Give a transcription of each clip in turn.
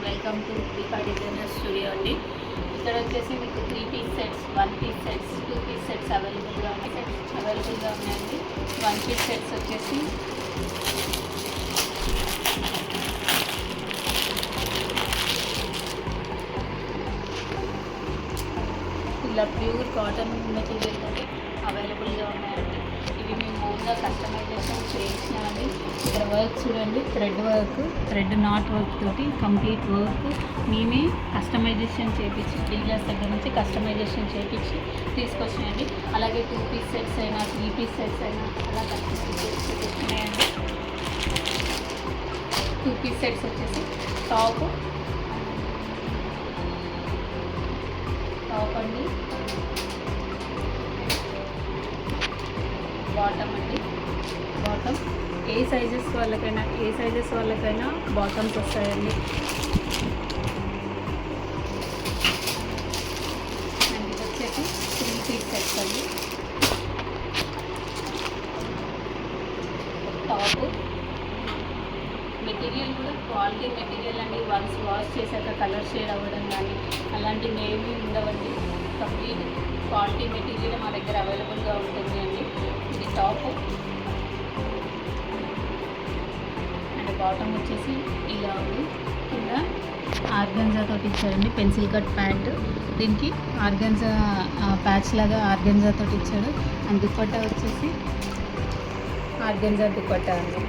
Welcome to Deepa designer studio అండి. ఇక్కడ వచ్చేసి మీకు 3 piece sets, 1 piece sets, 2 piece sets అవైలబుల్గా ఉన్నాయండి. 1 పీస్ సెట్స్ వచ్చేసి ఇలా ప్యూర్ కాటన్ మెటీరియల్ అనేది అవైలబుల్గా ఉన్నాయండి. ఇవి మేము ఓన్గా కస్టమైజేషన్ చేయించినామండి. ఇక్కడ వర్క్ చూడండి, థ్రెడ్ నాట్ వర్క్ తోటి కంప్లీట్ వర్క్ మేమే కస్టమైజేషన్ చేయించి డీలర్స్ దగ్గర నుంచి కస్టమైజేషన్ చేయించి తీసుకొచ్చినాయండి. అలాగే 2 పీస్ సెట్స్ అయినా 3 పీస్ సెట్స్ అయినా అలా కస్టమైజ్ చేయించినాయండి. 2 పీస్ సెట్స్ వచ్చేసి టాప్ అండి, బాటమ్ అండి. బాటమ్ ఏ సైజెస్ వాళ్ళకైనా బాటమ్స్ వస్తాయండి. అండ్ ఇది వచ్చేసి 3 పీస్ సెట్స్ అండి. టాప్ మెటీరియల్ కూడా క్వాలిటీ మెటీరియల్ అండి. వన్స్ వాష్ చేశాక కలర్ షేడ్ అవ్వడం కానీ అలాంటివి ఏమీ ఉండవండి. కంప్లీట్ క్వాలిటీ మెటీరియల్ మా దగ్గర అవైలబుల్గా ఉంటుంది అండి. ఇది టాప్ అండ్ బాటమ్ వచ్చేసి ఇలా ఉంది. కింద ఆర్గన్జా తోటి ఇచ్చారండి, పెన్సిల్ కట్ ప్యాంట్. దీనికి ఆర్గన్జా ప్యాచ్ లాగా ఆర్గన్జా తోటి ఇచ్చాడు. అండ్ దుపట్టా వచ్చేసి ఆర్గన్జా దుపట్టా అండి.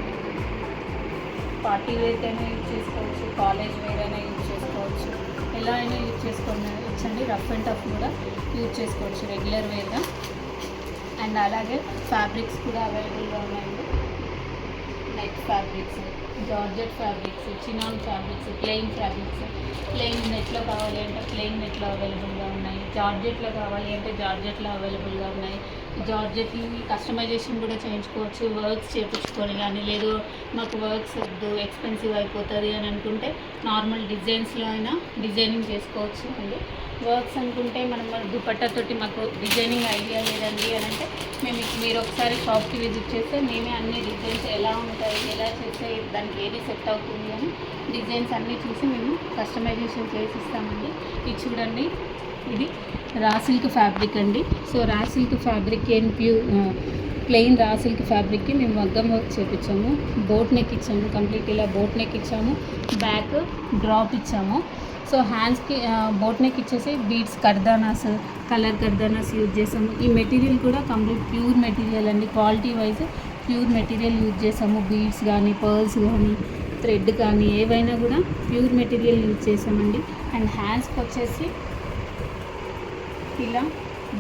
పార్టీ వేర్ అయినా యూజ్ చేసుకోవచ్చు, కాలేజ్ వేర్ అయినా యూజ్ చేసుకోవచ్చు, ఎలా అయినా యూజ్ చేసుకోవచ్చండి. రఫ్ అండ్ టఫ్ కూడా యూజ్ చేసుకోవచ్చు రెగ్యులర్ వేర్గా. అండ్ అలాగే ఫ్యాబ్రిక్స్ కూడా అవైలబుల్గా ఉన్నాయండి. Net fabrics, georgette fabrics, chinon fabrics, plain నెట్లో కావాలి అంటే ప్లెయిన్ నెట్లో అవైలబుల్గా ఉన్నాయి. జార్జెట్లో కావాలి అంటే జార్జెట్లో అవైలబుల్గా ఉన్నాయి. జార్జెట్ని కస్టమైజేషన్ కూడా చేయించుకోవచ్చు, వర్క్స్ చేయించుకొని. కానీ లేదు మాకు వర్క్స్ వద్దు, ఎక్స్పెన్సివ్ అయిపోతుంది అని అనుకుంటే నార్మల్ డిజైన్స్లో అయినా డిజైనింగ్ చేసుకోవచ్చు అండి. వర్క్స్ అనుకుంటే మనం దుపట్టాతోటి మాకు డిజైనింగ్ ఐడియా లేదండి అని అంటే మీరు ఒకసారి షాప్కి విజిట్ చేస్తే మేమే అన్ని డిజైన్స్ ఎలా ఉంటాయి, ఎలా చేస్తే దానికి ఏది సెట్ అవుతుంది అని డిజైన్స్ అన్నీ చూసి మేము కస్టమైజేషన్ చేసి ఇస్తామండి. ఇది చూడండి, ఇది రా సిల్క్ ఫ్యాబ్రిక్ అండి. So raw silk fabric plain raw silk ఫ్యాబ్రిక్కి మేము మగ్గం వర్క్ చేయించాము. బోట్ నెక్ ఇచ్చాము, కంప్లీట్ ఇలా బోట్ నెక్ ఇచ్చాము, బ్యాక్ డ్రాప్ ఇచ్చాము. సో హ్యాండ్స్కి బోట్ నెక్ ఇచ్చేసి బీడ్స్ కలర్ కర్దానాస్ యూజ్ చేసాము. ఈ మెటీరియల్ కూడా కంప్లీట్ ప్యూర్ మెటీరియల్ అండి. Quality wise pure material use చేసాము. బీడ్స్ కానీ, పర్ల్స్ కానీ, థ్రెడ్ కానీ ఏవైనా కూడా ప్యూర్ మెటీరియల్ యూజ్ చేసామండి. అండ్ హ్యాండ్స్కి వచ్చేసి ఇలా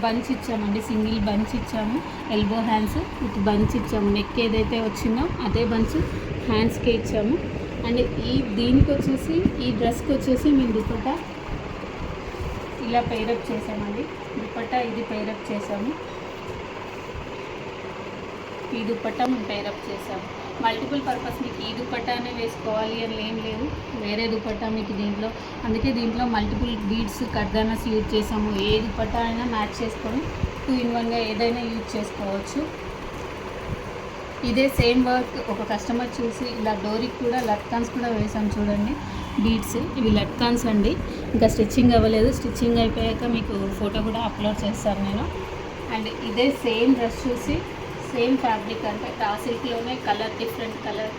బంచ్ ఇచ్చామండి, సింగిల్ బంచ్ ఇచ్చాము. ఎల్బో హ్యాండ్స్ విత్ బంచ్ ఇచ్చాము. నెక్ ఏదైతే వచ్చిందో అదే బంచ్ హ్యాండ్స్కే ఇచ్చాము. అండ్ దీనికి వచ్చేసి ఈ డ్రెస్కి వచ్చేసి మేము దుపట్టా ఇలా పెయిరప్ చేసామండి. దుపట్టా ఇది పెయిరప్ చేసాము. ఈ దుపట్టా మేము పెయిరప్ చేసాము. మల్టిపుల్ పర్పస్ మీకు ఈ దుపట్టానే వేసుకోవాలి అని ఏం లేదు, వేరే దుపట్టా మీకు అందుకే దీంట్లో మల్టిపుల్ బీడ్స్ కర్దానాస్ యూజ్ చేసాము. ఏ దుపట్టా అయినా మ్యాచ్ చేసుకొని 2 in 1గా ఏదైనా యూజ్ చేసుకోవచ్చు. ఇదే సేమ్ వర్క్ ఒక కస్టమర్ చూసి ఇలా డోరీకి కూడా లట్కాన్స్ కూడా వేసాం చూడండి. బీడ్స్ ఇవి లట్కాన్స్ అండి, ఇంకా స్టిచ్చింగ్ అవ్వలేదు. స్టిచ్చింగ్ అయిపోయాక మీకు ఫోటో కూడా అప్లోడ్ చేస్తాను నేను. అండ్ ఇదే సేమ్ డ్రెస్ చూసి సేమ్ ఫ్యాబ్రిక్ అంటే రా సిల్క్లోనే కలర్ డిఫరెంట్ కలర్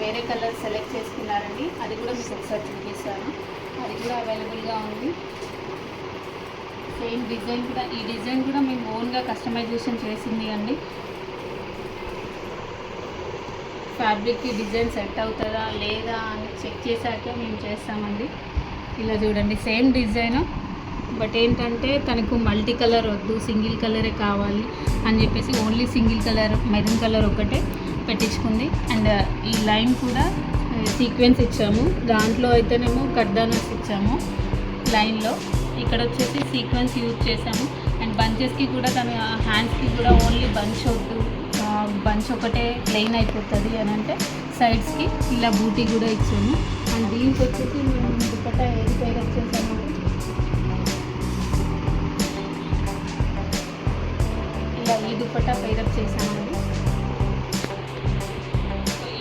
వేరే కలర్ సెలెక్ట్ చేసుకున్నారండి. అది కూడా మీకు ఒకసారి చూపిస్తాను. అది కూడా అవైలబుల్గా ఉంది. సేమ్ డిజైన్ కూడా, ఈ డిజైన్ కూడా మేము ఓన్గా కస్టమైజేషన్ చేసింది అండి. ఫ్యాబ్రిక్కి డిజైన్ సెట్ అవుతుందా లేదా అని చెక్ చేశాకే మేము చేస్తామండి. ఇలా చూడండి, సేమ్ డిజైన్ బట్ ఏంటంటే తనకు మల్టీ కలర్ వద్దు, సింగిల్ కలరే కావాలి అని చెప్పేసి only single colour maroon colour ఒకటే పెట్టించుకుంది. అండ్ ఈ లైన్ కూడా సీక్వెన్స్ ఇచ్చాము. దాంట్లో అయితేనేమో కర్దానాస్ ఇచ్చాము లైన్లో, ఇక్కడ వచ్చేసి సీక్వెన్స్ యూజ్ చేసాము. అండ్ బంచెస్కి కూడా తన హ్యాండ్స్కి కూడా ఓన్లీ బంచ్ ఒకటే ప్లెయిన్ అయిపోతుంది అని అంటే సైడ్స్కి ఇలా బూటీ కూడా ఇచ్చాము. అండ్ దీనికి వచ్చేసి మేము దుపట్టా ఏది పేరప్ చేసాము, ఇలా ఈ దుపట్టా పేరప్ చేసామండి.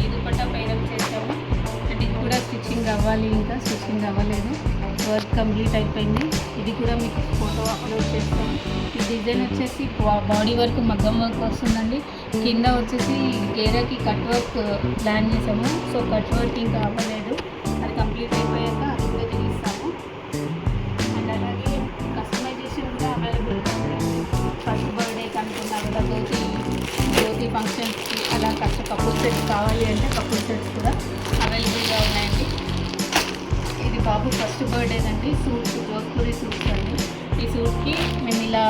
ఈ దుపట్టా పేరప్ చేసాము. అండ్ ఇది కూడా స్టిచ్చింగ్ అవ్వాలి, ఇంకా స్టిచ్చింగ్ అవ్వలేదు, వర్క్ కంప్లీట్ అయిపోయింది. ఇది కూడా మీకు ఫోటో అప్లోడ్ చేస్తాను. ఈ డిజైన్ వచ్చేసి బాడీ వర్క్ మగ్గం వర్క్ వస్తుందండి. కింద వచ్చేసి గేరాకి కట్ వర్క్ ప్లాన్ చేసాము. సో కట్ వర్క్ ఇంకా అవ్వలేదు, అది కంప్లీట్ అయిపోయాక అది కూడా చేయిస్తాము. అండ్ అలాగే కస్టమైజేషన్ కూడా అవైలబుల్గా ఉందండి. ఫస్ట్ బర్త్డేకి అనుకున్నా కూడా జ్యోతి ఫంక్షన్స్కి అలా కపుల్ సెట్స్ కావాలి అంటే కపుల్ సెట్స్ కూడా అవైలబుల్గా ఉన్నాయండి. ఇది బాబు ఫస్ట్ బర్త్డేనండి. సూట్స్ జోధ్పూరి సూట్స్ అండి. ఈ సూట్కి మేము ఇలా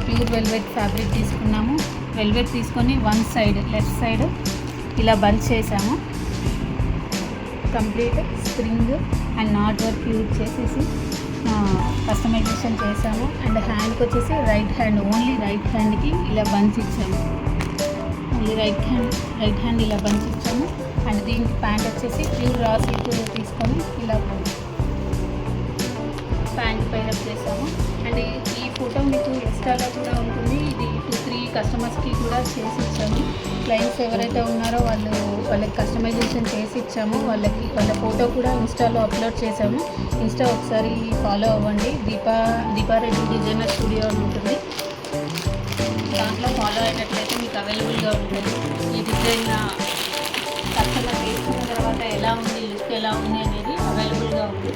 ప్యూర్ వెల్వెట్ ఫ్యాబ్రిక్ తీసుకున్నాము. వెల్వెట్ తీసుకొని వన్ సైడ్ లెఫ్ట్ సైడ్ ఇలా బంచ్ చేసాము. Complete spring and not work use చేసేసి కస్టమైజేషన్ చేసాము. అండ్ హ్యాండ్కి వచ్చేసి ఓన్లీ రైట్ హ్యాండ్కి ఇలా బంచ్ ఇచ్చాము. ఓన్లీ రైట్ హ్యాండ్ ఇలా బంచ్ ఇచ్చాము. అండ్ దీనికి ప్యాంట్ వచ్చేసి ప్యూర్ రా సిల్క్ తీసుకొని ఇలా ప్యాంట్ పైన చేసాము. అండ్ ఈ ఫోటో మీకు ఇన్స్టాలో కూడా ఉంటుంది. ఇది 2-3 కస్టమర్స్కి కూడా చేసి ఇచ్చాము. క్లయింట్స్ ఎవరైతే ఉన్నారో వాళ్ళకి కస్టమైజేషన్ చేసి ఇచ్చాము. వాళ్ళ ఫోటో కూడా ఇన్స్టాలో అప్లోడ్ చేసాము. ఇన్స్టా ఒకసారి ఫాలో అవ్వండి. దీపారెడ్డి డిజైనర్ స్టూడియో అని ఉంటుంది, దాంట్లో ఫాలో అయినట్లయితే మీకు అవైలబుల్గా ఉంటుంది. ఈ డిజైన్ కస్టమర్ వేసుకున్న తర్వాత ఎలా ఉంది, లుక్ ఎలా ఉంది అనేది అవైలబుల్గా ఉంది.